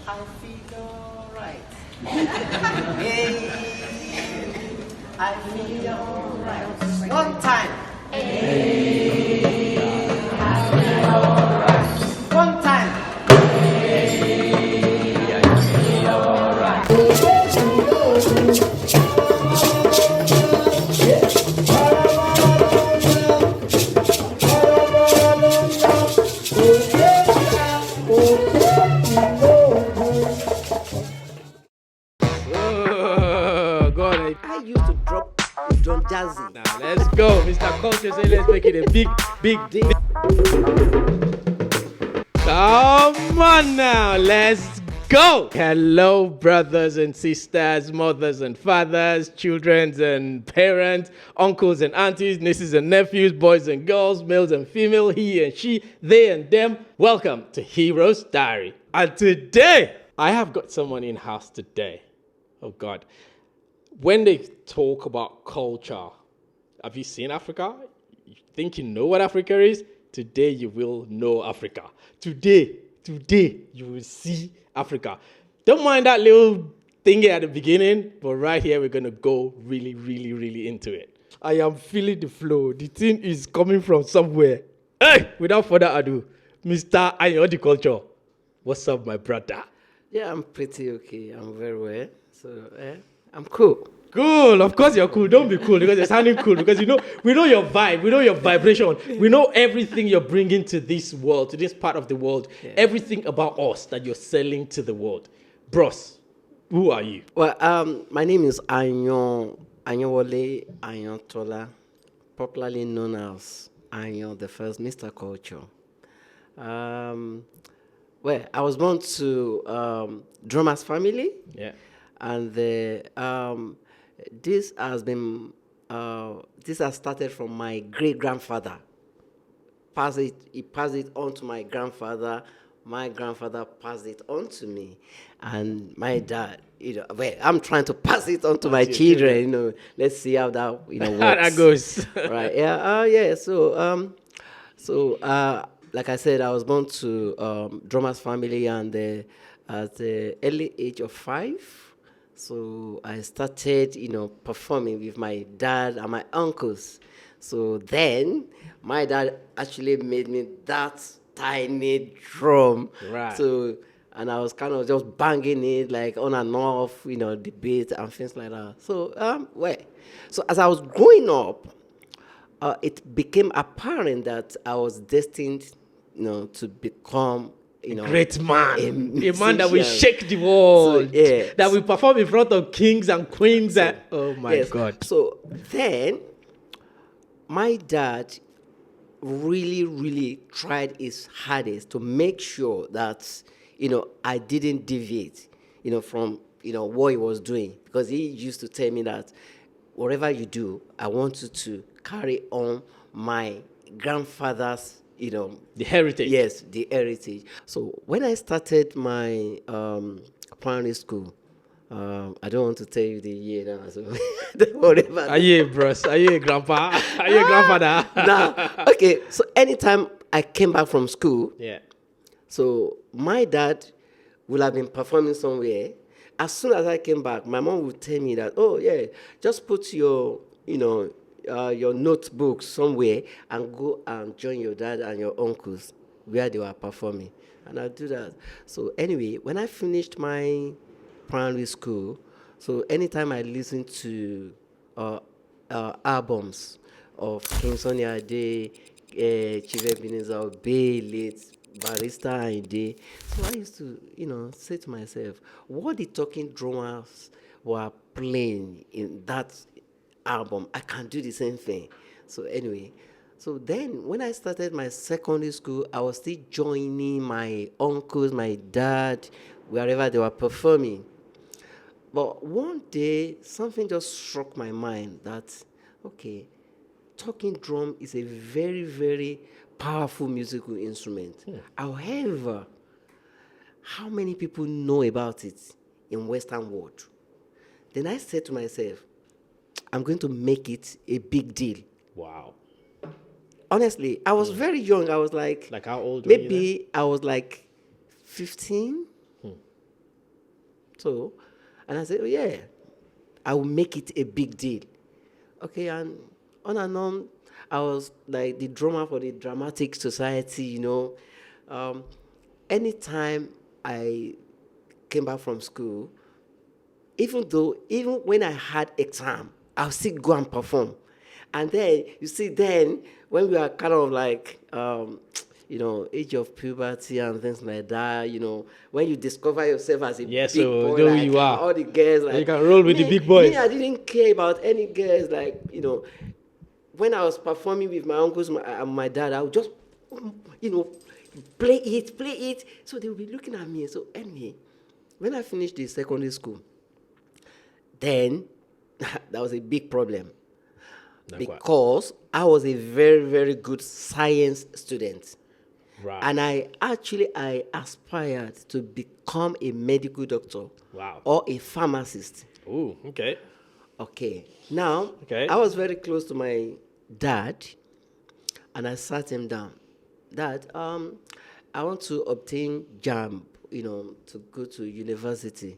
I feel alright. Hey, I feel alright. One time. Hey, I feel alright. One time. Hey, I feel alright. I used to drop drum jazzy. Now let's go, Mr. Culture. Say let's make it a big deal. Come on now, let's go. Hello, brothers and sisters, mothers and fathers, children and parents, uncles and aunties, nieces and nephews, boys and girls, males and female, he and she, they and them. Welcome to Hero's Diary. And today, I have got someone in house today. Oh God. When they talk about culture, have you seen Africa? You think you know what Africa is? Today you will know Africa. Today you will see Africa. Don't mind that little thingy at the beginning, but right here we're going to go really into it. I am feeling the flow. The thing is coming from somewhere. Hey, without further ado, Mr. Ayan De Culture. What's up, my brother? Yeah, I'm pretty okay. I'm very well. So, I'm cool. Cool. Of course you're cool. Don't be cool because you're sounding cool because we know your vibe. We know your vibration. We know everything you're bringing to this world, to this part of the world. Yeah. Everything about us that you're selling to the world. Bros, who are you? Well, my name is Anyowole Anyontola, popularly known as Ayan De First, Mr. Culture. Well, I was born to drummers family. Yeah. And this has started from my great grandfather. He passed it on to my grandfather. My grandfather passed it on to me, and my dad. I'm trying to pass it on to my children. Let's see how that works. That goes. Right? Yeah. Yeah. So like I said, I was born to drummers family, and at the early age of 5. So I started, performing with my dad and my uncles. So then my dad actually made me that tiny drum. Right. So, and I was kind of just banging it like on and off, the beat and things like that. So, so as I was growing up, it became apparent that I was destined, to become great man, a man that will shake the world, that will perform in front of kings and queens. Oh my God. So then, my dad really tried his hardest to make sure that, I didn't deviate, from, what he was doing. Because he used to tell me that whatever you do, I want you to carry on my grandfather's the heritage. Yes, the heritage. So when I started my primary school, I don't want to tell you the year now, so don't worry about that. Are you a bros? Are you a grandpa? Are you a grandfather? Nah. Okay, so anytime I came back from school, so my dad would have been performing somewhere. As soon as I came back, my mom would tell me that, just put your notebook somewhere and go and join your dad and your uncles where they were performing. And I'll do that. So anyway, when I finished my primary school, so anytime I listen to albums of King Sunny Ade, Chief Ebenezer Obey, late Barrister Ade, so I used to, say to myself, what the talking drummers were playing in that album, I can do the same thing. So anyway, so then when I started my secondary school, I was still joining my uncles, my dad, wherever they were performing. But one day, something just struck my mind that, talking drum is a very powerful musical instrument. However, how many people know about it in Western world? Then I said to myself, I'm going to make it a big deal. Wow. Honestly, I was very young. I was like how old were you then? Maybe I was like 15. So, and I said, oh yeah, I will make it a big deal. Okay, and on, I was like the drummer for the dramatic society, anytime I came back from school, even when I had exam, I'll still go and perform. And then you see, then when we are kind of like age of puberty and things like that, when you discover yourself as a Yes, big so boy, there like you are. all the girls, like You can roll with the big boys. Me, I didn't care about any girls, like when I was performing with my uncles and my dad, I would just play it. So they would be looking at me. So anyway, when I finished the secondary school, then that was a big problem because I was a very, very good science student. Right. And I aspired to become a medical doctor. Wow. Or a pharmacist. Ooh, okay. Okay. Now, Okay. I was very close to my dad, and I sat him down. Dad, I want to obtain JAMB, to go to university.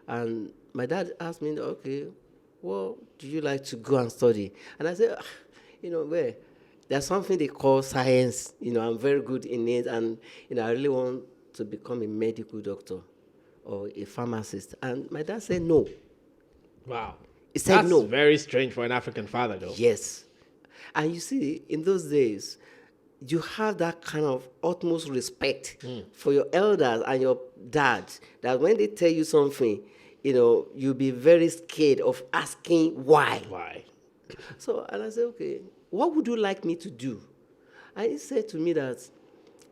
And my dad asked me, okay, what do you like to go and study? And I said, where? There's something they call science. I'm very good in it, and I really want to become a medical doctor or a pharmacist. And my dad said no. Wow. He said That's no. very strange for an African father, though. Yes. And you see, in those days, you have that kind of utmost respect for your elders and your dad, that when they tell you something, you'll be very scared of asking why. Why? So, and I said, okay, what would you like me to do? And he said to me that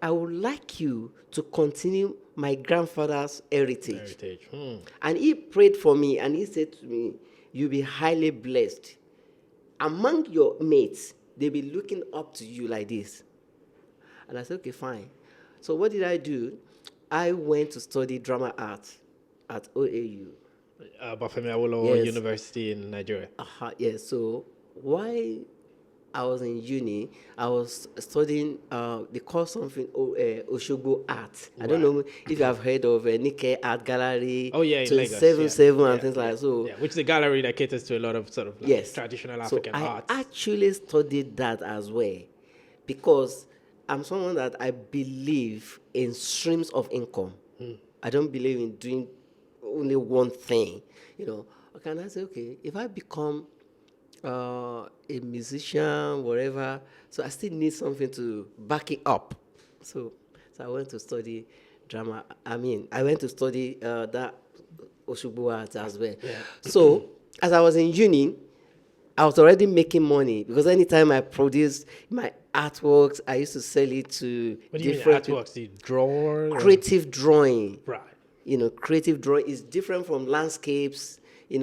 I would like you to continue my grandfather's heritage. And he prayed for me, and he said to me, you'll be highly blessed. Among your mates, they'll be looking up to you like this. And I said, okay, fine. So what did I do? I went to study drama art at OAU. Bafemi Awolowo Yes. University in Nigeria. Yes. So while I was in uni, I was studying, they call something Oshogbo Art. I don't know if you have heard of Nike Art Gallery. Oh, yeah, in Lagos. 7 and things like that. So, which is a gallery that caters to a lot of sort of traditional African arts. I actually studied that as well because I'm someone that I believe in streams of income. I don't believe in doing only one thing. Okay, and I say, okay, if I become a musician, whatever, so I still need something to back it up. So I went to study drama. I went to study that Oshogbo art as well. Yeah. So as I was in uni, I was already making money because anytime I produced my artworks, I used to sell it to different artworks. You draw? Creative drawing. Right. Creative drawing is different from landscapes,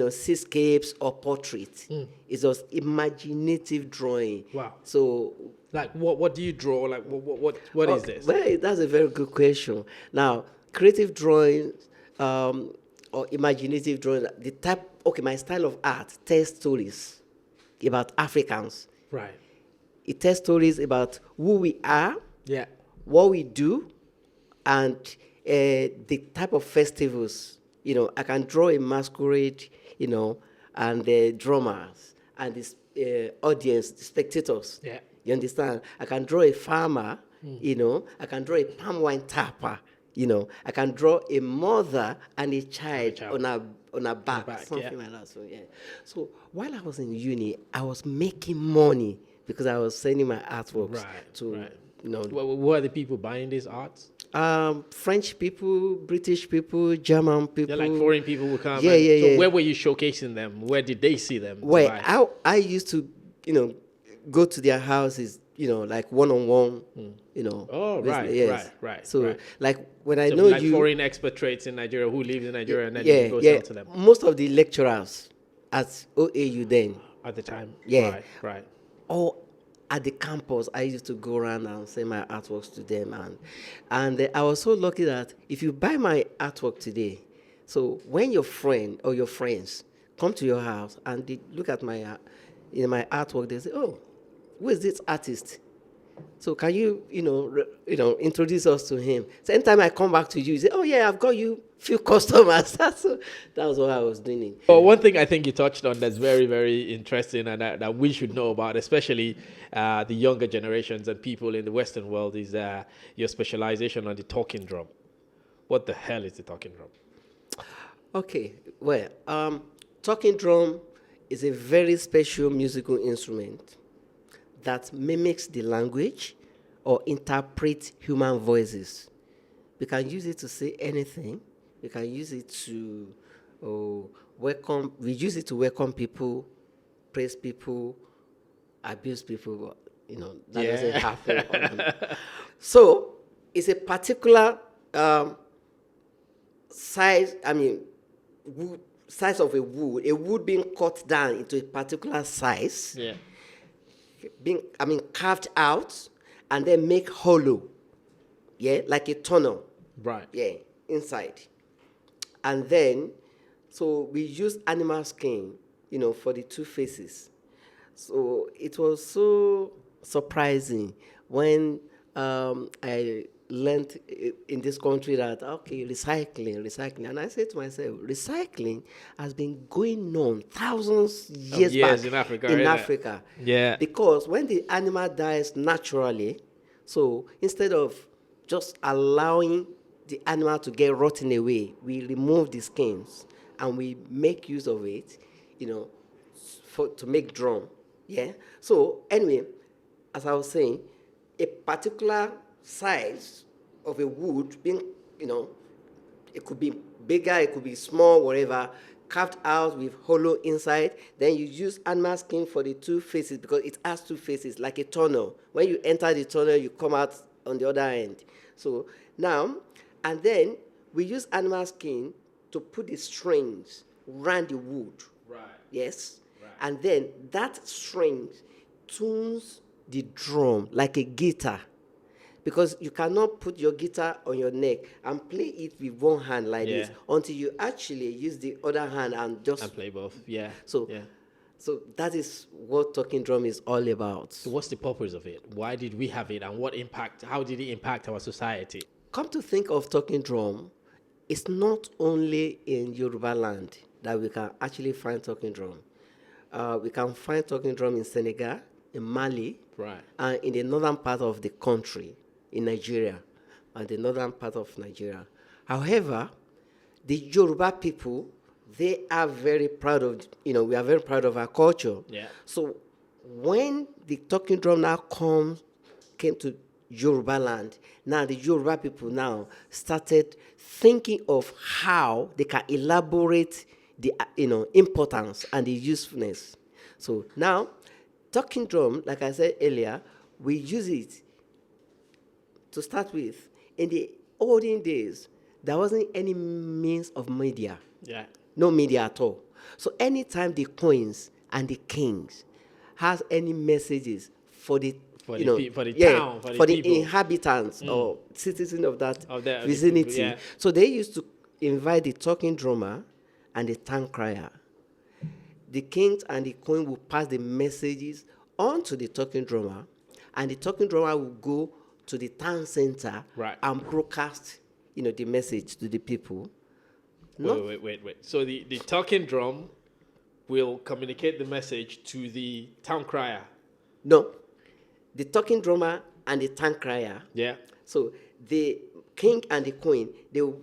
seascapes or portraits. It's just imaginative drawing. Wow. So, like, what do you draw? Like, what is this? Well, that's a very good question. Now, creative drawing or imaginative drawing, my style of art tells stories about Africans. Right. It tells stories about who we are, yeah, what we do, and the type of festivals. I can draw a masquerade, and the drummers and the audience, the spectators. Yeah. You understand? I can draw a farmer, I can draw a palm wine tapper, I can draw a mother and a child on a back, something like that. So, yeah. So while I was in uni, I was making money because I was sending my artworks to, Who are the people buying these arts? French people, British people, German people. They're like foreign people who come. Yeah. So where were you showcasing them? Where did they see them? Well, I used to, go to their houses, like one-on-one, Oh, right, yes. right. So, like, when I so know like you... foreign expatriates in Nigeria who live in Nigeria and then you go sell to them. Most of the lecturers at OAU then. At the time? Yeah. Right. Or at the campus, I used to go around and send my artworks to them. And I was so lucky that if you buy my artwork today, so when your friend or your friends come to your house and they look at my artwork, they say, oh, who is this artist? So can you, introduce us to him? So anytime I come back to you say, oh yeah, I've got you few customers. That was what I was doing. It. But one thing I think you touched on that's very, very interesting and that we should know about, especially the younger generations and people in the Western world, is your specialization on the talking drum. What the hell is the talking drum? Okay, well, talking drum is a very special musical instrument that mimics the language or interprets human voices. We can use it to say anything. We can use it to welcome. We use it to welcome people, praise people, abuse people. But, that doesn't happen. So it's a particular size. Size of a wood being cut down into a particular size. Yeah. Carved out and then make hollow. Yeah, like a tunnel. Right. Yeah, inside. And then, so we use animal skin, for the two faces. So it was so surprising when I learned in this country that, okay, recycling. And I said to myself, recycling has been going on thousands years back in Africa. In Africa. Yeah. Because when the animal dies naturally, so instead of just allowing the animal to get rotten away, we remove the skins and we make use of it, to make drum. Yeah. So anyway, as I was saying, a particular size of a wood being, it could be bigger, it could be small, whatever, carved out with hollow inside. Then you use animal skin for the two faces because it has two faces, like a tunnel. When you enter the tunnel, you come out on the other end. So now, and then we use animal skin to put the strings around the wood. Right. Yes. Right. And then that string tunes the drum like a guitar. Because you cannot put your guitar on your neck and play it with one hand like this until you actually use the other hand and just play both. Yeah. So that is what talking drum is all about. So what's the purpose of it? Why did we have it, and how did it impact our society? Come to think of talking drum, it's not only in Yoruba land that we can actually find talking drum. We can find talking drum in Senegal, in Mali, right, and in the northern part of the country, in Nigeria, and the northern part of Nigeria. However, the Yoruba people, they are very proud of, we are very proud of our culture. Yeah. So when the talking drum now came to Yoruba land, now the Yoruba people now started thinking of how they can elaborate the, importance and the usefulness. So now, talking drum, like I said earlier, we use it to start with. In the olden days, there wasn't any means of media. Yeah. No media at all. So anytime the queens and the kings has any messages for the town, for the inhabitants or citizens of that vicinity, so they used to invite the talking drummer and the town crier. The kings and the queen will pass the messages on to the talking drummer, and the talking drummer will go to the town center and broadcast, the message to the people. Wait. So the talking drum will communicate the message to the town crier? No. The talking drummer and the town crier. Yeah. So the king and the queen, they will,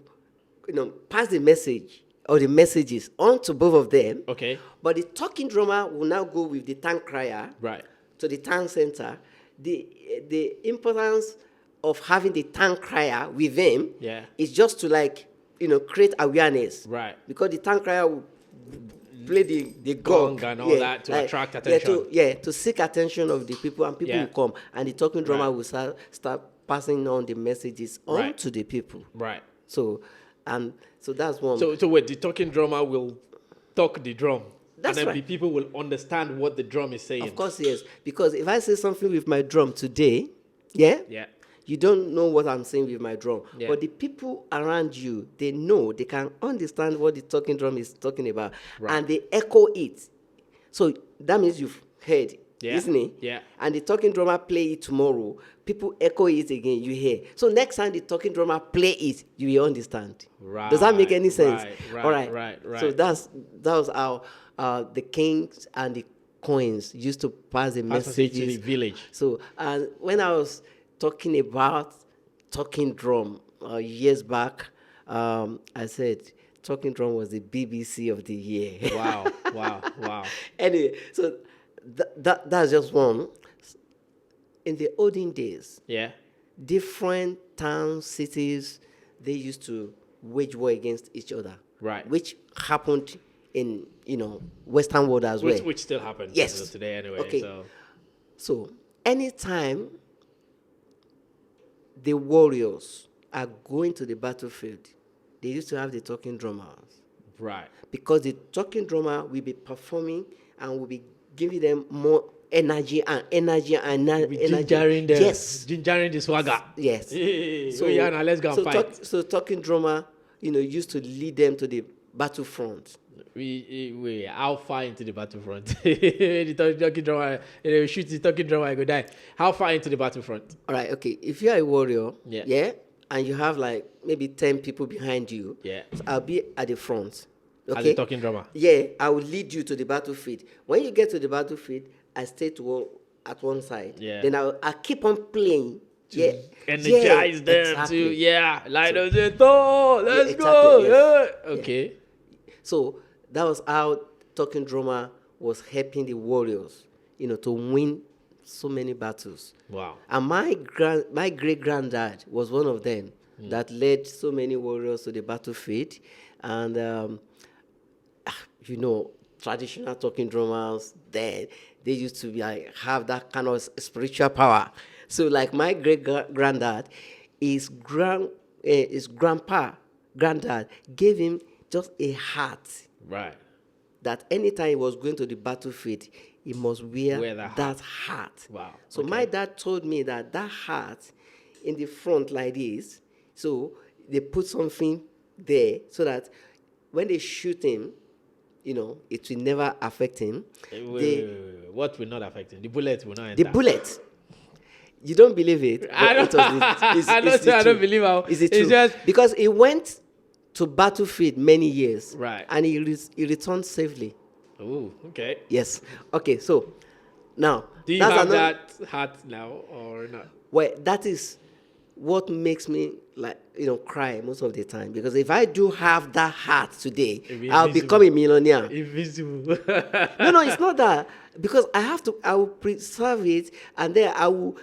pass the message or the messages on to both of them. Okay. But the talking drummer will now go with the town crier to the town center. The importance of having the town crier with them is just to create awareness. Right. Because the town crier will play the gong and all that to attract attention. To seek attention of the people, and people will come, and the talking drummer will start passing on the messages on to the people. Right. So that's one. So wait, the talking drummer will talk the drum. That's and then right. the people will understand what the drum is saying. Of course, yes. Because if I say something with my drum today, you don't know what I'm saying with my drum. Yeah. But the people around you, they know, they can understand what the talking drum is talking about. Right. And they echo it. So that means you've heard Yeah. isn't it? Yeah. And the talking drummer play it tomorrow, people echo it again, you hear. So next time the talking drummer play it, you will understand. Right. Does that make any sense? Right. All right. Right. So that was how the kings and the coins used to pass the messages to the village. So when I was talking about talking drum years back, I said talking drum was the BBC of the year. Wow. Anyway, so that's just one. In the olden days, Yeah. different towns, cities, they used to wage war against each other. Right. Which happened in Western world as well. Which still happens Yes. today anyway. Okay. So So anytime the warriors are going to the battlefield, they used to have the talking drummers. right. Because the talking drummer will be performing and will be giving them more energy and energy. Gingering them. Yes. Gingering the swagger. Yes. So yeah, now let's go and fight. So talking drummer, used to lead them to the battlefront. We how far into the battlefront? The talking drummer, shoot the talking drummer, I go die. How far into the battlefront? All right, okay. If you are a warrior, Yeah. and you have like maybe 10 people behind you, Yeah. so I'll be at the front. Okay. As a talking drummer. Yeah, I will lead you to the battlefield. When you get to the battlefield, I stay at one side. Yeah. Then I keep on playing. Energize them exactly. to light up the door. Let's exactly, go. yes. Yeah. Okay. So that was how talking drummer was helping the warriors, to win so many battles. Wow. And my great granddad was one of them that led so many warriors to the battlefield. And traditional talking drummers then they used to be like have that kind of spiritual power. So like my great granddad, his granddad gave him just a hat. Right. That anytime he was going to the battlefield, he must wear that that hat. Wow. So my dad told me that hat in the front like this, so they put something there so that when they shoot him, it will never affect him. Wait. What will not affect him? The bullet will not enter. The bullet. You don't believe it? I don't. I don't believe how. Is it true? It's just because he went to battlefield many years, right? And he returned safely. Oh, okay. Yes. Okay. So now, do you have that hat now or not? Well, that is what makes me cry most of the time, because if I do have that hat today, I'll become a millionaire. Invisible. No, it's not that, because I will preserve it, and then I will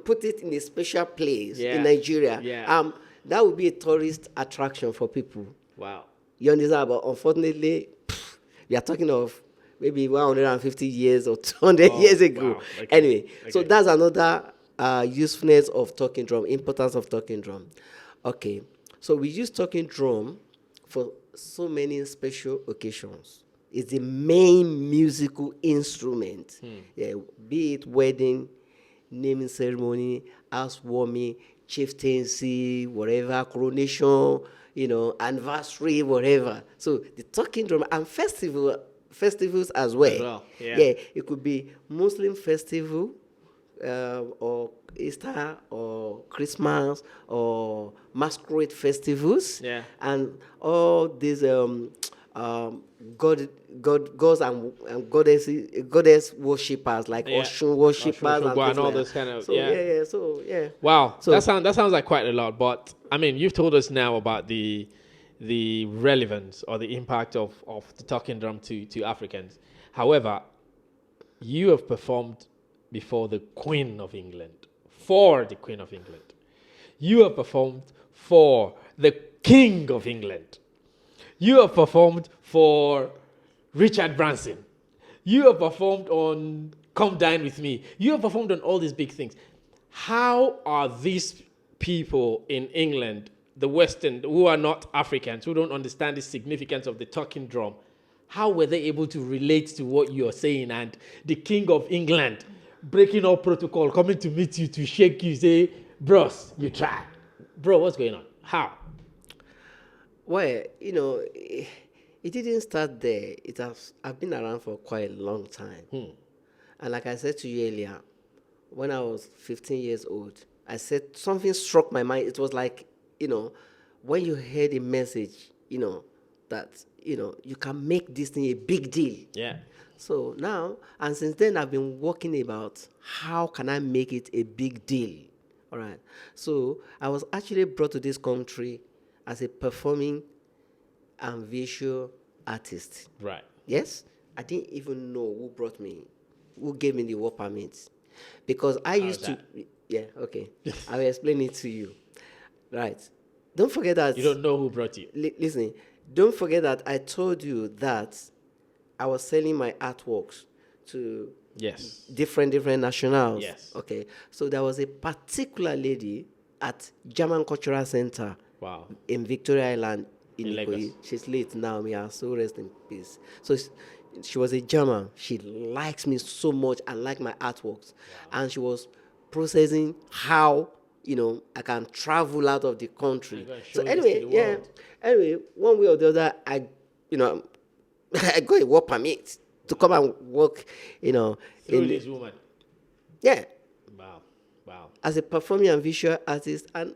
put it in a special place in Nigeria. Yeah. That would be a tourist attraction for people. Wow. You understand? But unfortunately, we are talking of maybe 150 years or 200 years ago. Wow. Okay. Anyway, so that's another usefulness of talking drum, importance of talking drum. Okay, so we use talking drum for so many special occasions. It's the main musical instrument. Yeah, be it wedding, naming ceremony, housewarming, chieftaincy, whatever, coronation, anniversary, whatever. So the talking drum and festivals as well. Yeah, it could be Muslim festival, or Easter or Christmas or masquerade festivals, and all these gods and goddess worshippers like Oshun worshippers and all those kind of So Wow, so that sounds like quite a lot. But I mean, you've told us now about the relevance or the impact of the talking drum to Africans. However, you have performed before the Queen of England, for the Queen of England. You have performed for the King of England. You have performed for Richard Branson. You have performed on Come Dine With Me. You have performed on all these big things. How are these people in England, the Western, who are not Africans, who don't understand the significance of the talking drum, how were they able to relate to what you're saying? And the King of England breaking all protocol, coming to meet you, to shake you, say, bros, you tried. Bro, what's going on? How? Well, it didn't start there. I've been around for quite a long time. And like I said to you earlier, when I was 15 years old, I said something struck my mind. It was like, when you heard a message, that, you can make this thing a big deal. Yeah. So now, and since then, I've been working about how can I make it a big deal. All right. So I was actually brought to this country as a performing and visual artist. Right. Yes, I didn't even know who gave me the work permit, because I used to. Yeah, okay. I will explain it to you. Right. Don't forget that. You don't know who brought you. Listen, don't forget that I told you that I was selling my artworks to Yes. different nationals. Yes. Okay. So there was a particular lady at German Cultural Center. Wow. In Victoria Island in Lagos. Ikoyi. She's late now. May her soul rest in peace. So she was a German. She likes me so much and like my artworks. Wow. And she was processing how I can travel out of the country. So anyway, Anyway, one way or the other, I got a work permit to come and work. Through this woman. Yeah. Wow. As a performing and visual artist, and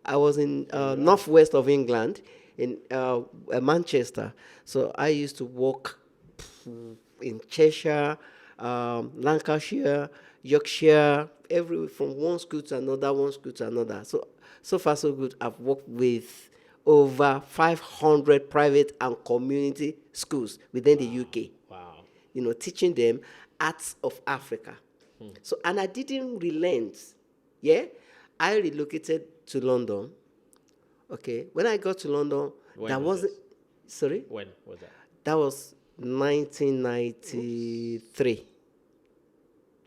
I was in northwest of England, in Manchester. So I used to work in Cheshire, Lancashire, Yorkshire, from one school to another. So far so good. I've worked with over 500 private and community schools within the UK. Wow. Teaching them arts of Africa. So, and I didn't relent. Yeah, I relocated to London. Okay, when I got to London, When was this? Sorry? When was that? That was 1993.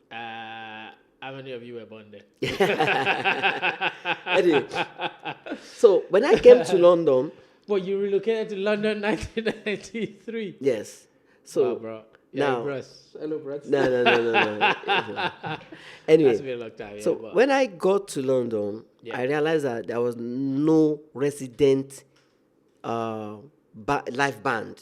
How many of you were born there? Anyway, so when I came to London. Well, you relocated to London 1993. Yes. So wow, bro. now, hello, bro. No. Anyway, that's been a long time. So when I got to London, I realized that there was no resident live band.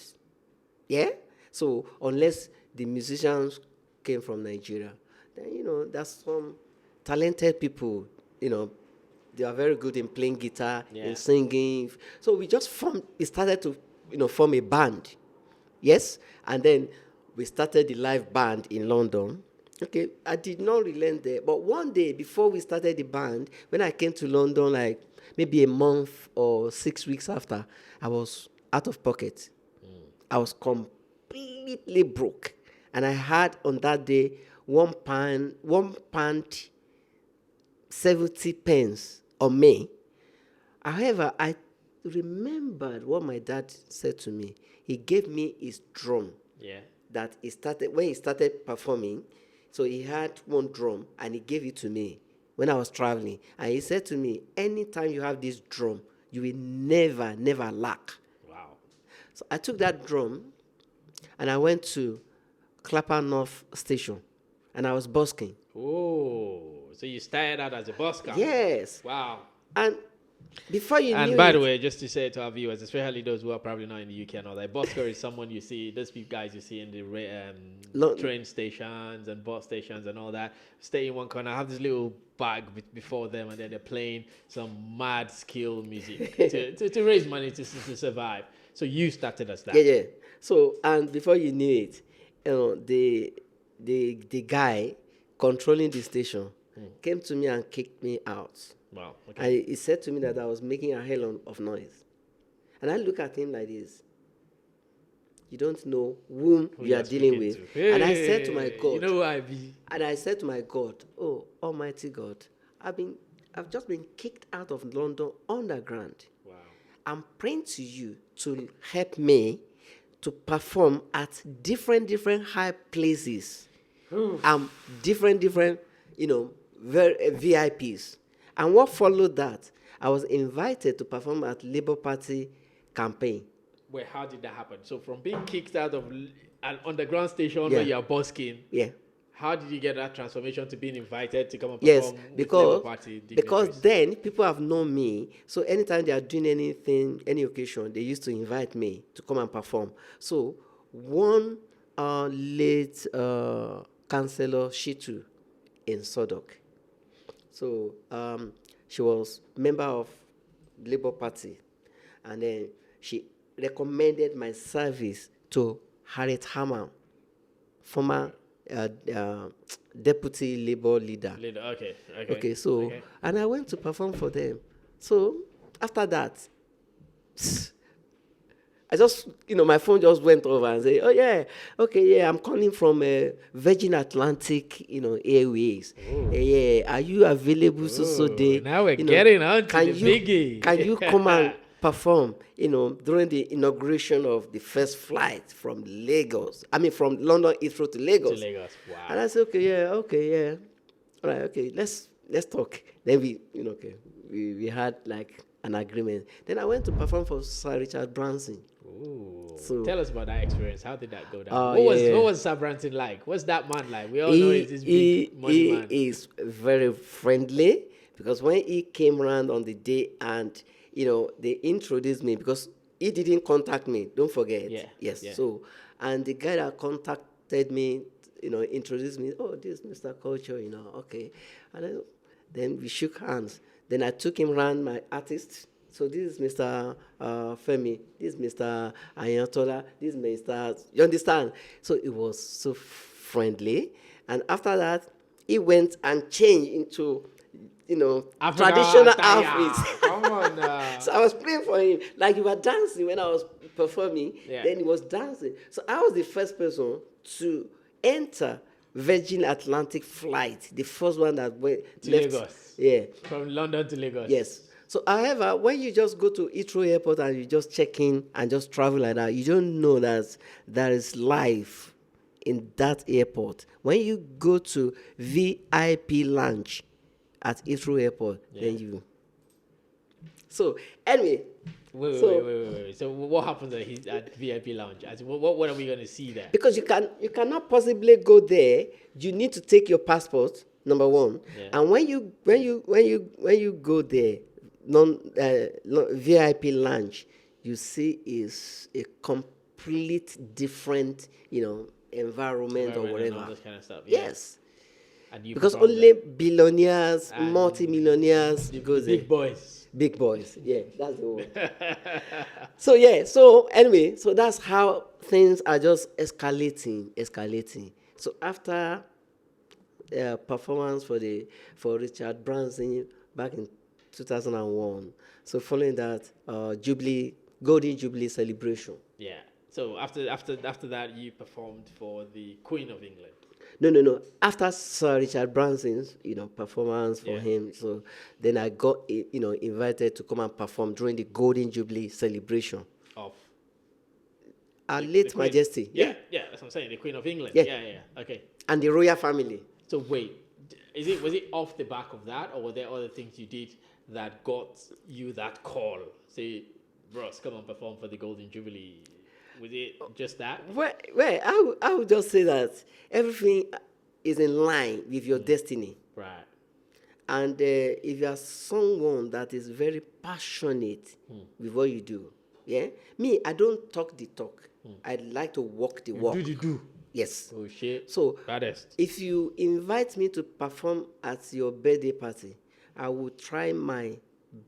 Yeah. So unless the musicians came from Nigeria, then there's some talented people. They are very good in playing guitar, in singing. So we started to form a band. Yes, and then we started the live band in London. Okay, I did not relent there. But one day before we started the band, when I came to London, like maybe a month or 6 weeks after, I was out of pocket. I was completely broke. And I had on that day £1, 70 pence on me. However, I remembered what my dad said to me. He gave me his drum. Yeah. That when he started performing, so he had one drum and he gave it to me when I was traveling. And he said to me, anytime you have this drum, you will never lack. Wow. So I took that drum and I went to Clapham North Station and I was busking. Oh, so you started out as a busker? Yes. Wow. And before you knew and by the way, just to say to our viewers, especially those who are probably not in the UK and all that, busker is someone you see, those guys you see in the train stations and bus stations and all that, stay in one corner, have this little bag before them, and then they're playing some mad skill music to raise money to survive. So you started as that. Yeah. So, and before you knew it, the guy controlling the station came to me and kicked me out. Wow. Okay. And he said to me that I was making a hell of noise. And I look at him like this. You don't know who you are dealing with. Hey, and I said to my God. You know who I be. And I said to my God, oh, Almighty God, I've just been kicked out of London underground. Wow. I'm praying to you to help me to perform at different high places. Different, very VIPs. And what followed that, I was invited to perform at Labour Party campaign. Wait, how did that happen? So from being kicked out of an underground station where you're busking, how did you get that transformation to being invited to come and perform with Labour Party dignitaries? Because then people have known me. So anytime they are doing anything, any occasion, they used to invite me to come and perform. So one late Councillor Shitu in Sodok. So she was member of Labour Party, and then she recommended my service to Harriet Hammond, former deputy Labour leader. Okay. Okay, so, and I went to perform for them. So after that, I just, my phone just went over and said, oh, yeah, okay, yeah, I'm calling from Virgin Atlantic, Airways. Yeah, are you available so day? Now we're getting on to the biggie. Can you come and perform, during the inauguration of the first flight from Lagos? I mean, from London Heathrow to Lagos. Wow. And I said, okay, yeah. All right, okay, let's talk. Then we had like an agreement. Then I went to perform for Sir Richard Branson. Ooh. So, tell us about that experience. How did that go down? What was Sir Branson like? What's that man like? We all know he's this big money man. He is very friendly, because when he came around on the day and, they introduced me, because he didn't contact me, don't forget. Yeah. Yes. Yeah. So, and the guy that contacted me, introduced me, oh, this is Mr. Culture, okay. And then we shook hands. Then I took him around my artist. So this is Mr. Femi, this is Mr. Ayantola, this is Mr. You understand? So it was so friendly. And after that, he went and changed into, traditional outfits. Come on now. So I was playing for him. Like you were dancing when I was performing, then he was dancing. So I was the first person to enter Virgin Atlantic flight, the first one that went to left. Lagos. Yeah. From London to Lagos. Yes. So, however, when you just go to Heathrow Airport and you just check in and just travel like that, you don't know that there is life in that airport. When you go to VIP lounge at Heathrow Airport, then you. So, anyway. Wait. So, what happens at VIP lounge? What are we going to see there? Because you cannot possibly go there. You need to take your passport. Number one, and when you go there, VIP lounge, you see is a complete different, environment or whatever. And all this kind of stuff. Yes. And because only billionaires, multi-millionaires go there. Big boys. Yeah, that's the word. So anyway, so that's how things are just escalating. So after performance for Richard Branson back in 2001. So following that, Golden Jubilee celebration. Yeah. So after that, you performed for the Queen of England. No. After Sir Richard Branson's, performance for him, so then I got, invited to come and perform during the Golden Jubilee celebration Of Our late Majesty. Yeah, that's what I'm saying. The Queen of England. Yeah. Okay. And the royal family. So wait, was it off the back of that, or were there other things you did that got you that call? Say, Ross, come and perform for the Golden Jubilee. Was it just that? Well, I would just say that everything is in line with your destiny. Right. And if you are someone that is very passionate with what you do, me, I don't talk the talk. I like to walk the walk. Do the do. Yes. Oh shit. So baddest. If you invite me to perform at your birthday party, I will try my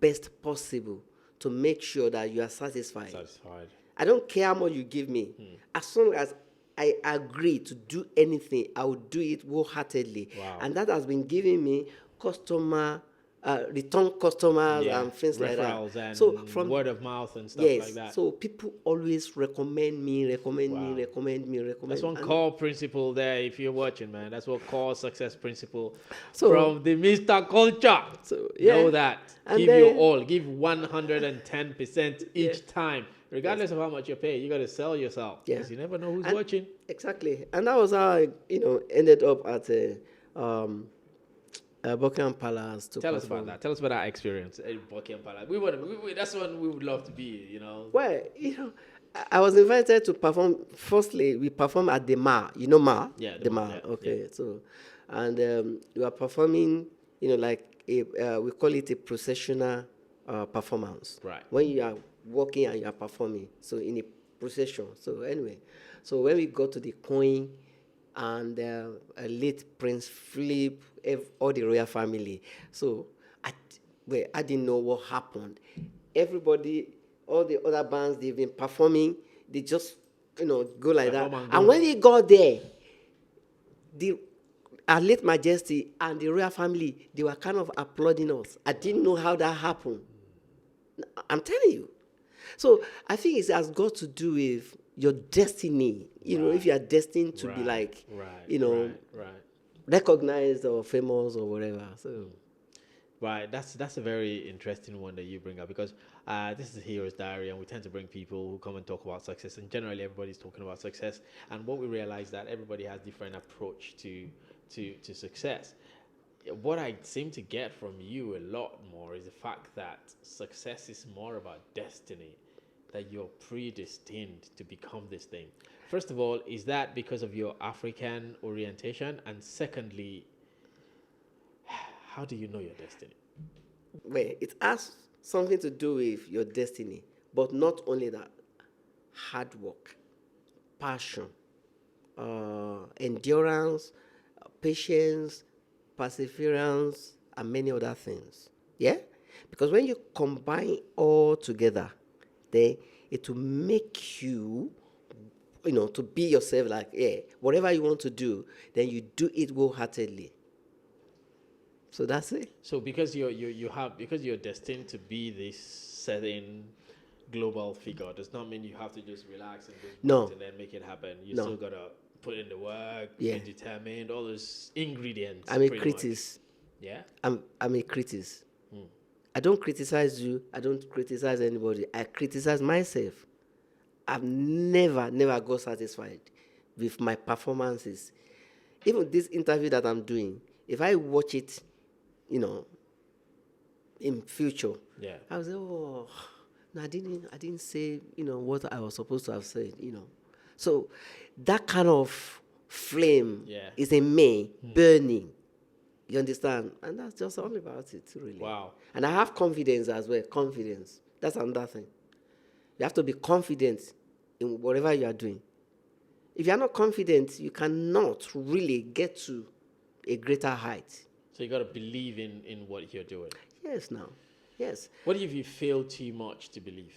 best possible to make sure that you are satisfied. I don't care how much you give me. As long as I agree to do anything, I will do it wholeheartedly. Wow. And that has been giving me return customers and things like that. And so from word of mouth and stuff like that. So people always recommend me. That's one core principle there. If you're watching, man, that's what core success principle from the Mr. Culture. So know that. And give your all. Give 110% each time. Regardless of how much you pay, you got to sell yourself. Because you never know who's watching. Exactly. And that was how I, ended up at Buckingham Palace. Tell us about that. Tell us about that experience at Buckingham Palace. That's one we would love to be, Well, I was invited to perform. Firstly, we performed at the Ma. You know Ma? Yeah. The Ma. Okay. Yeah. So, and we are performing, like we call it a processional performance. Right. When you are walking and you are performing. So in a procession. So anyway, so when we got to the Queen, and late Prince Philip, all the royal family. So I didn't know what happened. Everybody, all the other bands they've been performing, they just go like that. Perform and And go. when he got there, the our late Majesty and the royal family, they were kind of applauding us. I didn't know how that happened. I'm telling you. So I think it has got to do with your destiny. If you are destined to be like, right. recognized or famous or whatever. So Right, that's a very interesting one that you bring up, because this is Hero's Diary, and we tend to bring people who come and talk about success, and generally everybody's talking about success. And what we realize that everybody has different approach to success. What I seem to get from you a lot more is the fact that success is more about destiny, that you're predestined to become this thing. First of all, is that because of your African orientation? And secondly, how do you know your destiny? well, it has something to do with your destiny, but not only that. Hard work, passion, endurance, patience, perseverance, and many other things. Yeah? Because when you combine all together, then it will make you, to be yourself, like, yeah, whatever you want to do, then you do it wholeheartedly. So that's it. So because you're destined to be this certain global figure, does not mean you have to just relax and just No. and then make it happen. You No. still gotta put in the work, Yeah. be determined, all those ingredients. I'm a pretty much. critic. Yeah. I'm a critic. I don't criticize you. I don't criticize anybody. I criticize myself. I've never got satisfied with my performances. Even this interview that I'm doing, if I watch it, in future, Yeah. I was like, oh, no, I didn't say, what I was supposed to have said, So that kind of flame Yeah. is in me, burning. You understand? And that's just all about it, really. Wow. And I have confidence as well. Confidence. That's another thing. You have to be confident in whatever you are doing. If you are not confident, you cannot really get to a greater height. So you gotta believe in what you're doing. Yes, now. Yes. What if you fail too much to believe?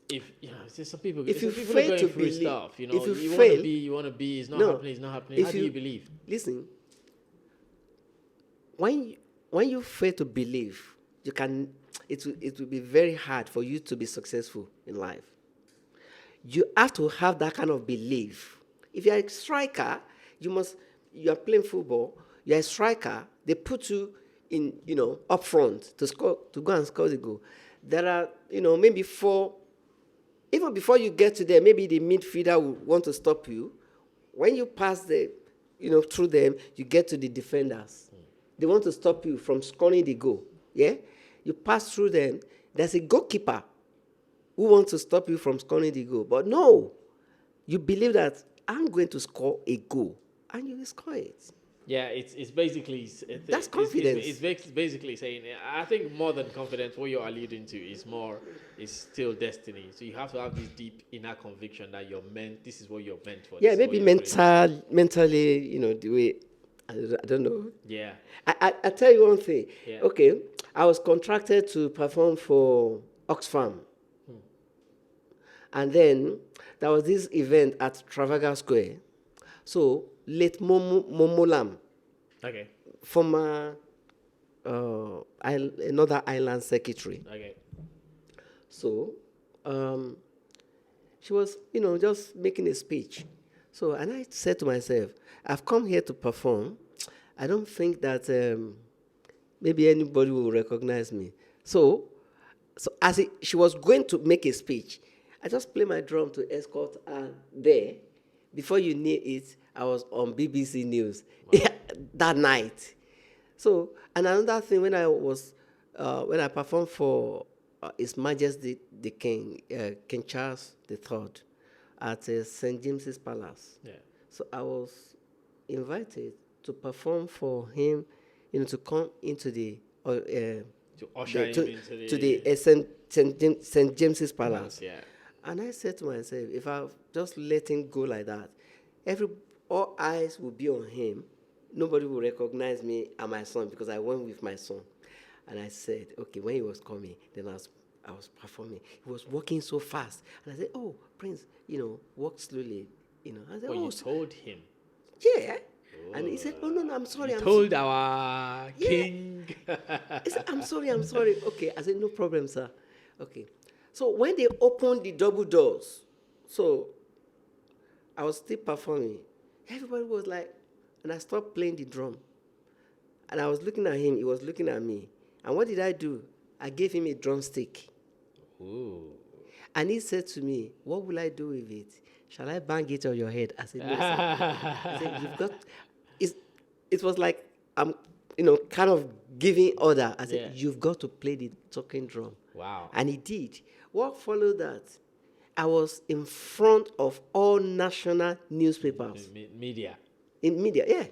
If there's some people, If some you people fail are going to through believe- stuff. if You you want to fail- be, it's not No. happening, it's not happening. If How do you believe? Listen, when you fail to believe, it will be very hard for you to be successful in life. You have to have that kind of belief. If you're a striker, you are playing football, you're a striker, they put you in, up front to go and score the goal. There are, maybe four, even before you get to there, maybe the midfielder will want to stop you. When you pass through them, you get to the defenders. They want to stop you from scoring the goal. Yeah? You pass through them, there's a goalkeeper who wants to stop you from scoring the goal. But no, you believe that I'm going to score a goal, and you will score it. Yeah, it's basically That's confidence. It's basically saying, I think more than confidence, what you're alluding to is still destiny. So you have to have this deep inner conviction that this is what you're meant for. Yeah, this is maybe what you're doing. mentally, the way, I don't know. Yeah. I tell you one thing. Yeah. Okay, I was contracted to perform for Oxfam. And then there was this event at Trafalgar Square. So late Momolam, Okay. former another island secretary. Okay. So she was, just making a speech. So, and I said to myself, I've come here to perform. I don't think that maybe anybody will recognize me. So as she was going to make a speech, I just played my drum to escort her there. Before you knew it, I was on BBC News that night. So, and another thing, when I performed for His Majesty the King, King Charles III, at St. James's Palace. Yeah. So I was invited to perform for him, to come into the To usher him into the St. James's Palace. Yeah. And I said to myself, if I just let him go like that, all eyes will be on him. Nobody will recognize me and my son because I went with my son. And I said, okay, when he was coming, then I was performing. He was walking so fast. And I said, oh, Prince, walk slowly. I said, But oh, you told him. yeah. And he said, oh, no, I'm sorry. You told our Yeah. king. He said, I'm sorry. Okay. I said, no problem, sir. Okay. So when they opened the double doors, so I was still performing. Everybody was like, and I stopped playing the drum. And I was looking at him. He was looking at me. And what did I do? I gave him a drumstick. Ooh. And he said to me, what will I do with it? Shall I bang it on your head? I said, no, sir. I said, you've got... It was like I'm, kind of giving order. I said, you've got to play the talking drum. Wow. And he did. What followed that? I was in front of all national newspapers. Media. In media, yeah.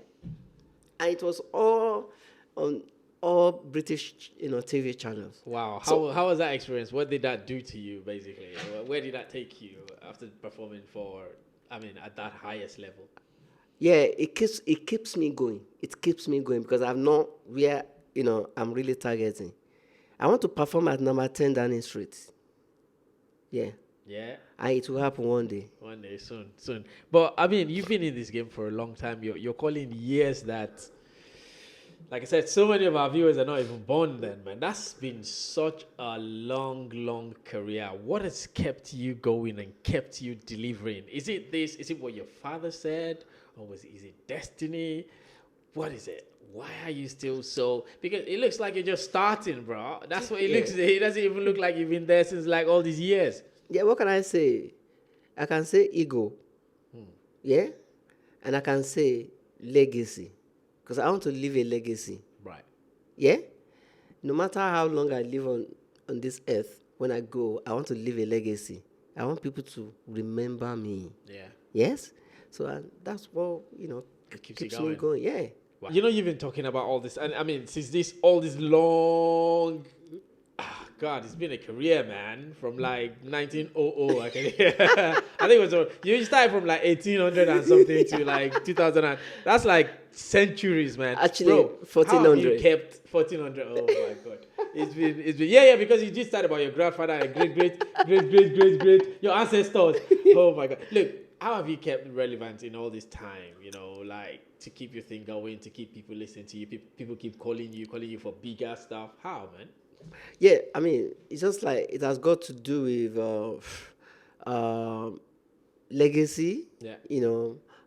And it was all on all British, TV channels. Wow. How was that experience? What did that do to you, basically? Where did that take you after performing at that highest level? Yeah, it keeps me going. It keeps me going because I'm not where, I'm really targeting. I want to perform at number 10 Downing Street. Yeah. Yeah. And it will happen one day. One day, soon. But you've been in this game for a long time. You're calling years that, like I said, so many of our viewers are not even born then, man. That's been such a long career. What has kept you going and kept you delivering? Is it this? Is it what your father said? Or is it destiny? What is it? Why are you still so... Because it looks like you're just starting, bro. That's what it looks like. It doesn't even look like you've been there since like all these years. Yeah, what can I say? I can say ego. Yeah? And I can say legacy. Because I want to leave a legacy. Right. Yeah? No matter how long I live on this earth, when I go, I want to leave a legacy. I want people to remember me. Yeah. Yes? So that's what, keeps me going. Yeah. Wow. You've been talking about all this, and since all this long, God, it's been a career, man. From like 1900, I think it was. You started from like 1800 and something to like 2000. That's like centuries, man. Actually, bro, 1400. How have you kept 1400? Oh my God, it's been yeah, because you just started about your grandfather and great, your ancestors. Oh my God, look. How have you kept relevant in all this time? To keep your thing going, to keep people listening to you. People keep calling you for bigger stuff. How, man? Yeah, it's just like it has got to do with legacy. Yeah.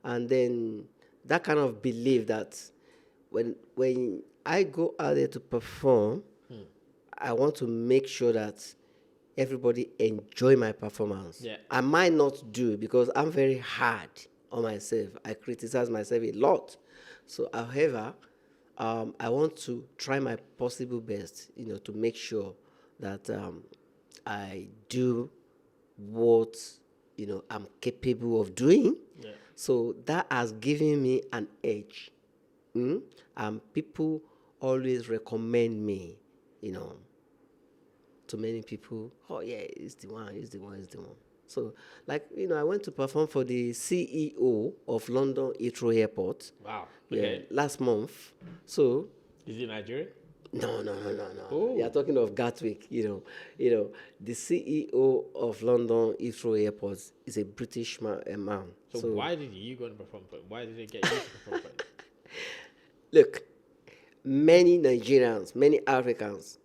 And then that kind of belief that when I go out there to perform, I want to make sure that everybody enjoy my performance. Yeah. I might not do it because I'm very hard on myself. I criticize myself a lot. So, however, I want to try my possible best, to make sure that I do what, I'm capable of doing. Yeah. So that has given me an edge. And people always recommend me, to many people. Oh yeah, it's the one. So, I went to perform for the CEO of London Heathrow Airport. Wow. Yeah, last month. So. Is it Nigeria? No. Oh. You are talking of Gatwick. The CEO of London Heathrow Airport is a British man. So why did you go and perform for it? Why did it get you to perform for it? Look, many Nigerians, many Africans,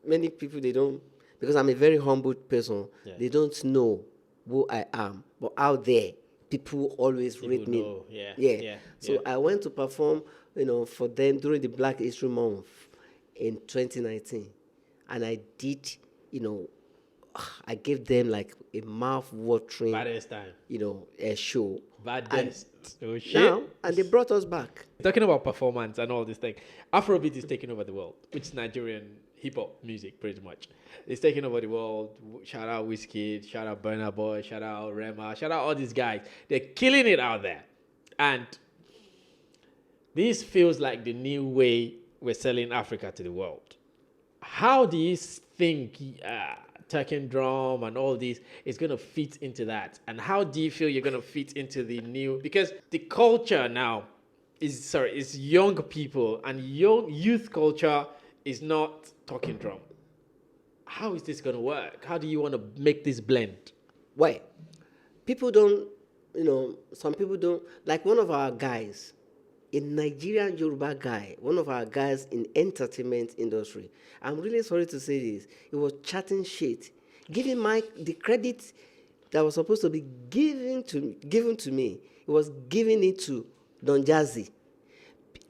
many people, they don't, because I'm a very humble person, they don't know who I am. But out there, people always rate me. Know. Yeah. So I went to perform, for them during the Black History Month in 2019. And I did, I gave them like a mouth-watering, Baddest time. A show. Baddest. Oh, shit. Now, and they brought us back. Talking about performance and all this thing, Afrobeat is taking over the world, which is Nigerian hip-hop music, pretty much. It's taking over the world. Shout out Wizkid, shout out Burna Boy, shout out Rema, shout out all these guys. They're killing it out there. And this feels like the new way we're selling Africa to the world. How do you think Talking drum and all this is going to fit into that? And how do you feel you're going to fit into the new? Because the culture now is young people, and young youth culture is not talking drum. How is this going to work? How do you want to make this blend? Why? People don't, some people don't, like one of our guys, a Nigerian Yoruba guy, one of our guys in entertainment industry. I'm really sorry to say this. He was chatting shit, giving Mike the credit that was supposed to be given to me. He was giving it to Don Jazzy.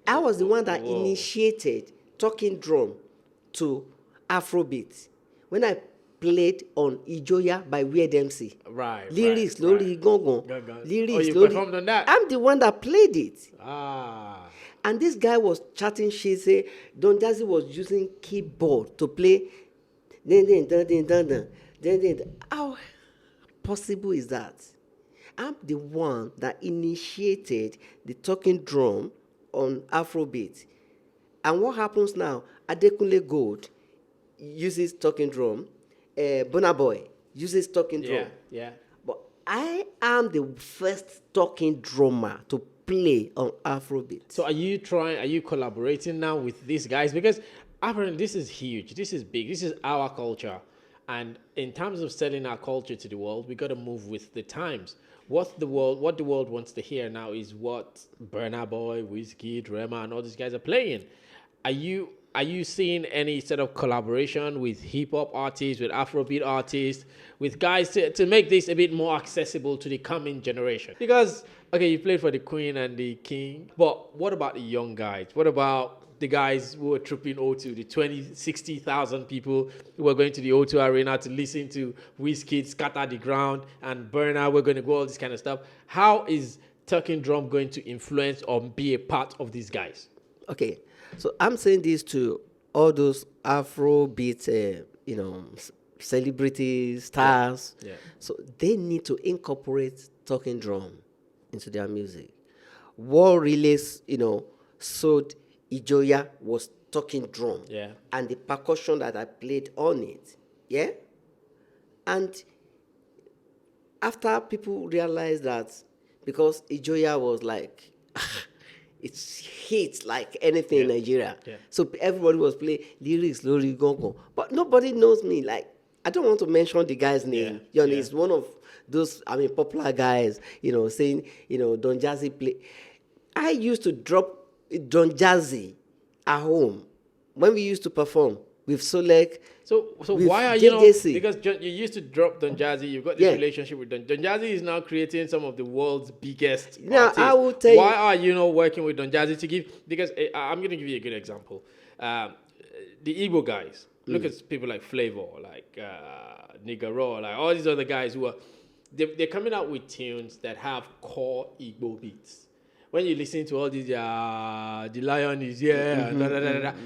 I was the one that initiated talking drum to Afrobeat when I played on Ijoya by Weird MC. Right. Lyrics, Lori Gongon. Lyrics, you Lori. performed on that? I'm the one that played it. Ah. And this guy was chatting shit, say Don Jazzy was using keyboard to play. How possible is that? I'm the one that initiated the talking drum on Afrobeat. And what happens now? Adekunle Gold uses talking drum. Burna Boy uses talking drum. Yeah. But I am the first talking drummer to play on Afrobeat. So are you collaborating now with these guys? Because apparently this is huge. This is big. This is our culture. And in terms of selling our culture to the world, we got to move with the times. What the world wants to hear now is what Burna Boy, Wizkid, Rema, and all these guys are playing. Are you seeing any sort of collaboration with hip hop artists, with Afrobeat artists, with guys to make this a bit more accessible to the coming generation? Because, okay, you played for the Queen and the King, but what about the young guys? What about the guys who were trooping O2, the 60,000 people who were going to the O2 Arena to listen to Wizkid scatter the ground and Burna, we're going to go, all this kind of stuff. How is talking drum going to influence or be a part of these guys? Okay, so I'm saying this to all those Afrobeat, celebrities, stars. Yeah. So they need to incorporate talking drum into their music. War Relays, sold Ijoya was talking drum. Yeah. And the percussion that I played on it. Yeah? And after people realized that, because Ijoya was like, it's hit like anything in Nigeria. Yeah. So everybody was playing lyrics, Lori Gongo. But nobody knows me. Like, I don't want to mention the guy's name. He's one of those, popular guys, saying, Don Jazzy play. I used to drop Don Jazzy at home when we used to perform with Solek. So with why are you JJC. Because you used to drop Don Jazzy, you've got this relationship with Don Jazzy is now creating some of the world's biggest artists. I will tell why are you not working with Don Jazzy to give? Because I'm going to give you a good example. The Igbo guys, look at people like Flavor, like Nigaro, like all these other guys who are they're coming out with tunes that have core Igbo beats. When you listen to all these, the lion is here,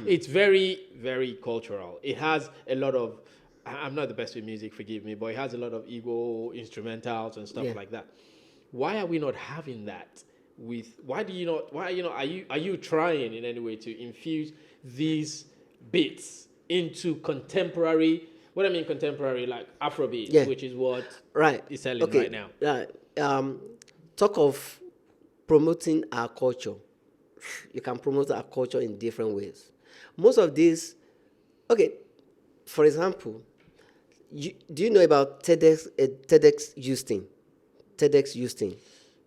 it's very, very cultural. It has a lot of, I'm not the best with music, forgive me, but it has a lot of Igbo instrumentals and stuff like that. Why are we not having that? Are you trying in any way to infuse these beats into contemporary, what I mean contemporary, like Afrobeat, which is what is selling right now? Talk of promoting our culture. You can promote our culture in different ways. Most of these, for example, do you know about TEDx Houston? TEDx Houston.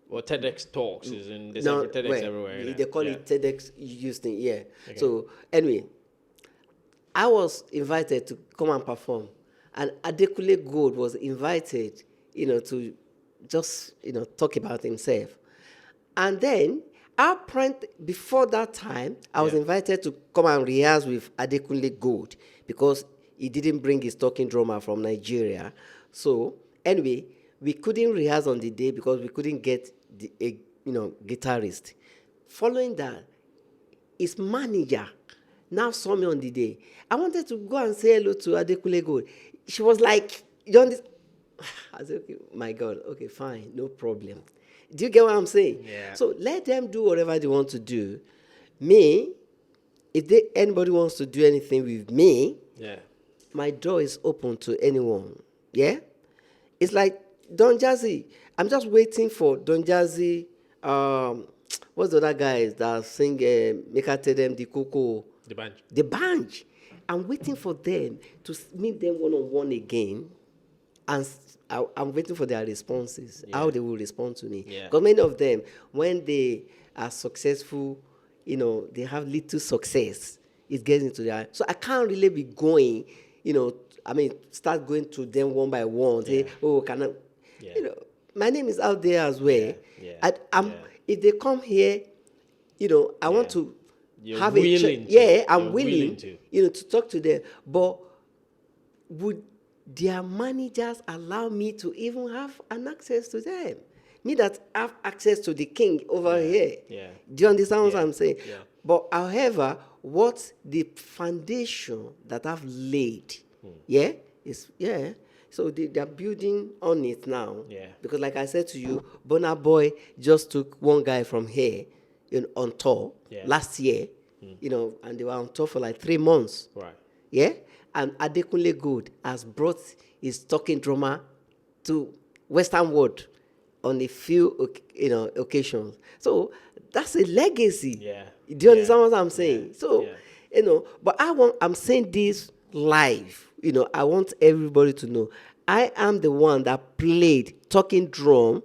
Well, TEDx Talks is in December, TEDx everywhere. They call it TEDx Houston, Okay. So anyway, I was invited to come and perform, and Adekunle Gold was invited, to just, talk about himself. And then, before that time, I was invited to come and rehearse with Adekunle Gold because he didn't bring his talking drummer from Nigeria. So, anyway, we couldn't rehearse on the day because we couldn't get a guitarist. Following that, his manager now saw me on the day. I wanted to go and say hello to Adekunle Gold. She was like, I said, okay, my God, okay, fine, no problem. Do you get what I'm saying? Yeah. So let them do whatever they want to do. Me, if anybody wants to do anything with me, my door is open to anyone. Yeah? It's like Don Jazzy. I'm just waiting for Don Jazzy. What's the other guys that sing Make I Tell Them the Coco? The bunch. The bunch. I'm waiting for them to meet them one-on-one again. And I'm waiting for their responses, how they will respond to me. Yeah. Because many of them, when they are successful, they have little success. It gets into their... So I can't really be going, start going to them one by one. Say, oh, can I... Yeah. My name is out there as well. Yeah. If they come here, I want to You're have willing a... to. Yeah, I'm You're willing to. to talk to them. But would their managers allow me to even have an access to them? Me that have access to the king over here. Yeah. Do you understand what I'm saying? Yeah. But however, what the foundation that I've laid, so they're building on it now. Yeah. Because like I said to you, Burna Boy just took one guy from here on tour last year, and they were on tour for like 3 months. Right. Yeah? And Adekunle Gold has brought his talking drummer to Western world on a few, occasions. So that's a legacy. Yeah. Do you understand what I'm saying? Yeah. So, but I'm saying this live. I want everybody to know I am the one that played talking drum,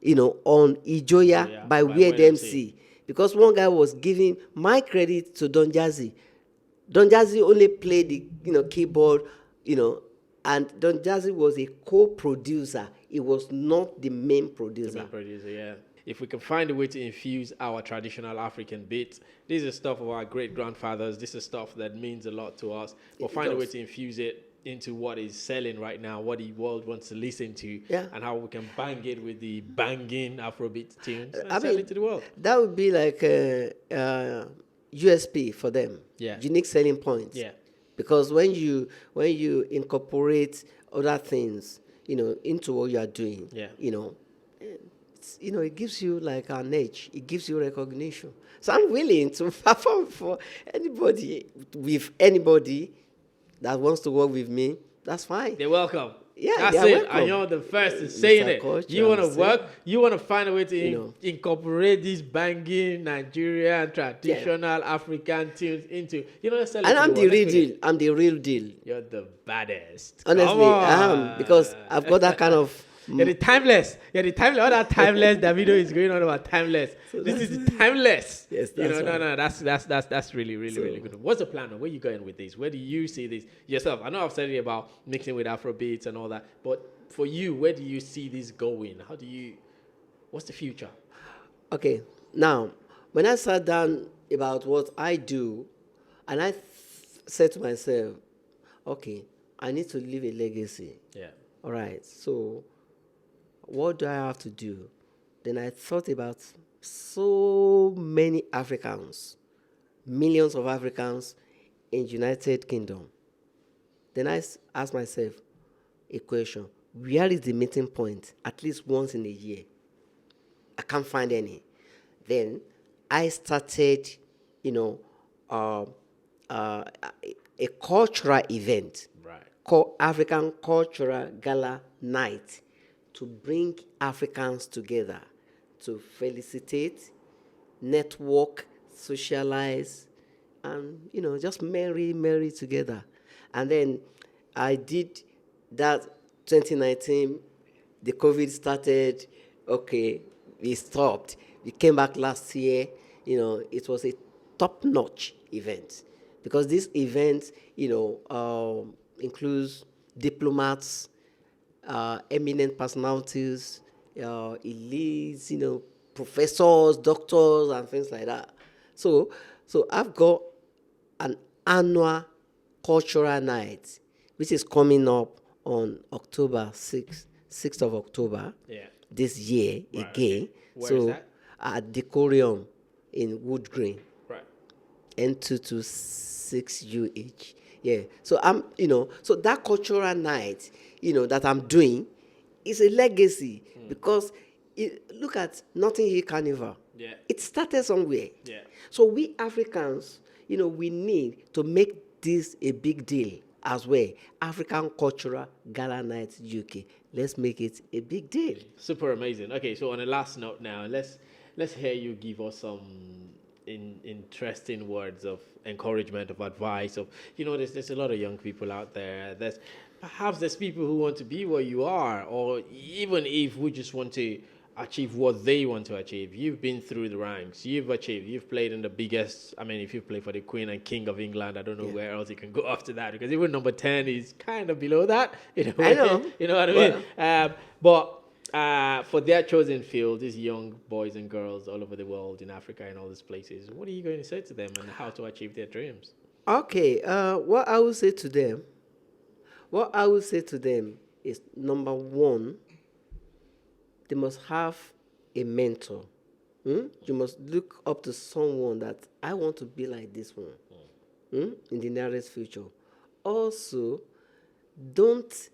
on Ijoya by Weird MC. Because one guy was giving my credit to Don Jazzy. Don Jazzy only played the, keyboard, and Don Jazzy was a co-producer. He was not the main producer. The main producer, yeah. If we can find a way to infuse our traditional African beats, this is stuff of our great-grandfathers. This is stuff that means a lot to us. But find a way to infuse it into what is selling right now, what the world wants to listen to, and how we can bang it with the banging Afrobeat tunes and sell it to the world. That would be like USP for them. Yeah. Unique selling points. Yeah. Because when you incorporate other things, into what you are doing, it gives you like an edge. It gives you recognition. So I'm willing to perform for anybody that wants to work with me. That's fine. They're welcome. Yeah, that's they're it. welcome. And you're the first in saying it. Culture, you want to work, you want to find a way to incorporate these banging Nigerian traditional African tunes into, sell it and to I'm the the world. real deal. I'm the real deal. You're the baddest. Honestly, I am, because I've got that kind of... You're the timeless. You're the timeless. All that timeless. That video is going on about timeless. So this is the timeless. Yes, that's right. That's really good. What's the plan? Where are you going with this? Where do you see this yourself? I know I've said it about mixing with Afrobeats and all that, but for you, where do you see this going? What's the future? Okay, now, when I sat down about what I do, and I said to myself, okay, I need to leave a legacy. Yeah. All right, so what do I have to do? Then I thought about so many Africans, millions of Africans in United Kingdom. Then I asked myself a question. Where is the meeting point? At least once in a year. I can't find any. Then I started, a cultural event called African Cultural Gala Night, to bring Africans together, to felicitate, network, socialize, and, just merry together. And then I did that 2019, the COVID started, okay, we stopped. We came back last year, it was a top-notch event. Because this event, includes diplomats, eminent personalities, elites, professors, doctors, and things like that. So I've got an annual cultural night, which is coming up on October 6th of October, this year again. Okay. Where is that? At Decorium in Wood Green. Right. N226UH. Yeah. So so that cultural night, that I'm doing is a legacy because look at Notting Hill Carnival. Yeah. It started somewhere. Yeah. So we Africans, we need to make this a big deal as well. African Cultural Gala Night UK. Let's make it a big deal. Super amazing. Okay, so on a last note now, let's hear you give us some interesting words of encouragement, of advice, of there's a lot of young people out there. There's people who want to be where you are, or even if we just want to achieve what they want to achieve. You've been through the ranks. You've achieved. You've played in the biggest. I mean, if you play for the Queen and King of England, I don't know where else you can go after that, because even number 10 is kind of below that. I know. You know what I mean? But for their chosen field, these young boys and girls all over the world, in Africa and all these places, what are you going to say to them and how to achieve their dreams? Okay. What I will say to them is, number one, they must have a mentor. You must look up to someone that I want to be like this one in the nearest future. Also, don't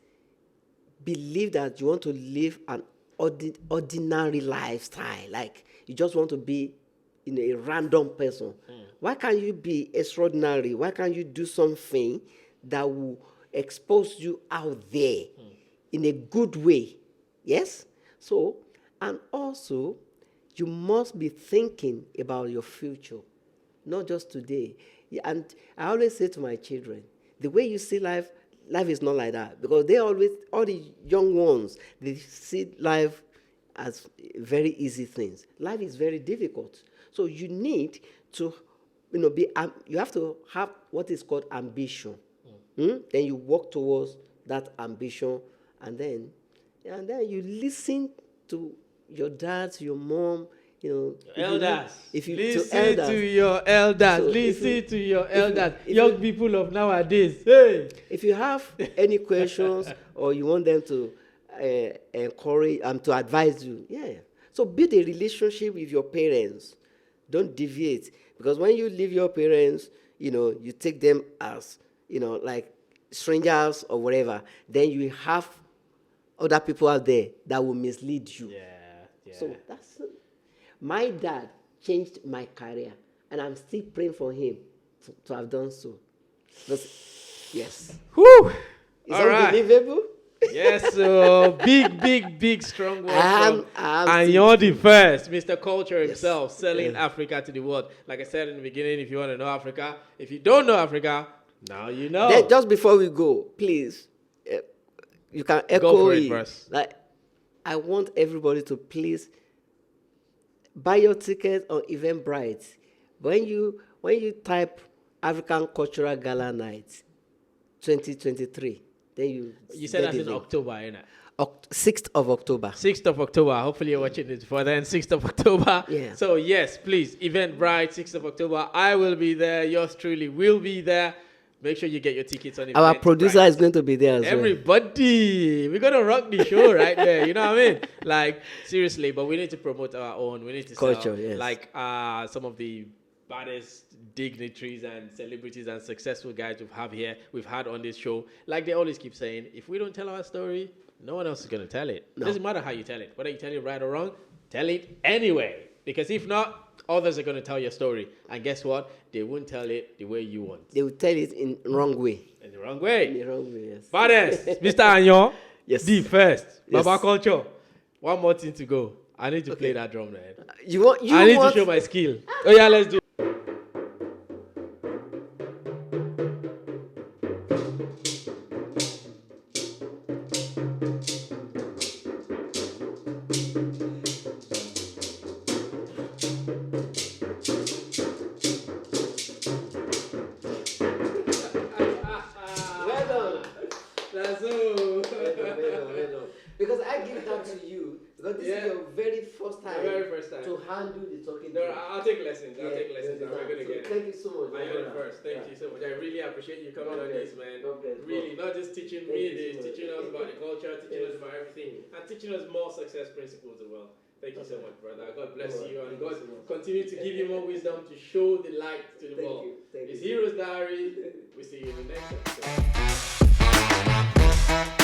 believe that you want to live an ordinary lifestyle, like you just want to be a random person. Why can't you be extraordinary? Why can't you do something that will expose you out there in a good way? Yes? So, and also, you must be thinking about your future, not just today. And I always say to my children, the way you see life is not like that. Because all the young ones, they see life as very easy things. Life is very difficult. So you need to, you have to have what is called ambition. Then you work towards that ambition, and then you listen to your dad, to your mom, Elders. Listen to your elders. So listen to your elders. Young people of nowadays. Hey. If you have any questions or you want them to encourage to advise you, so build a relationship with your parents. Don't deviate, because when you leave your parents, you take them as like strangers or whatever. Then you have other people out there that will mislead you. Yeah. So that's my dad changed my career, and I'm still praying for him to have done so. Yes. Whew. It's unbelievable. Yes, so big, strong words from Ayan De First, Mr. Culture himself, selling Africa to the world. Like I said in the beginning, if you want to know Africa, if you don't know Africa, now you know. Then just before we go, please, you can echo Go for it, Bruce. Like, I want everybody to please buy your ticket on Eventbrite. When you type African Cultural Gala Night 2023, then you said that's in October, isn't it? 6th of October. 6th of October. Hopefully you're watching it before then. 6th of October. Yeah. So yes, please, Eventbrite, 6th of October. I will be there. Yours truly will be there. Make sure you get your tickets on Eventbrite. Our producer is going to be there as Everybody, we're going to rock the show right there. You know what I mean? Like, seriously, but we need to promote our own. We need to culture, sell, yes. like some of the baddest dignitaries and celebrities and successful guys we've had on this show. Like they always keep saying, if we don't tell our story, no one else is going to tell it. No. Doesn't matter how you tell it. Whether you tell it right or wrong, tell it anyway. Because if not, others are going to tell your story. And guess what? They won't tell it the way you want. They will tell it in the wrong way. In the wrong way. In the wrong way, yes. Baddest, Mr. Ayan De First. Yes. Baba Culture. One more thing to go. I need to play that drum, man. I need to show my skill. Oh yeah, let's do it. Because I give that to you, because this is your very first time to handle the talking. No, I'll take lessons. I'll take lessons. Yeah, I'm going to get it. Thank you so much. Ayan De First. Thank you so much. I really appreciate you coming on this, man. Really, not just teaching me this, teaching us about the culture, teaching us about everything, and teaching us more success principles as well. Thank you so much, brother. God bless you, and God continue to give you more wisdom to show the light to the world. It's Hero's Diary. We'll see you in the next episode.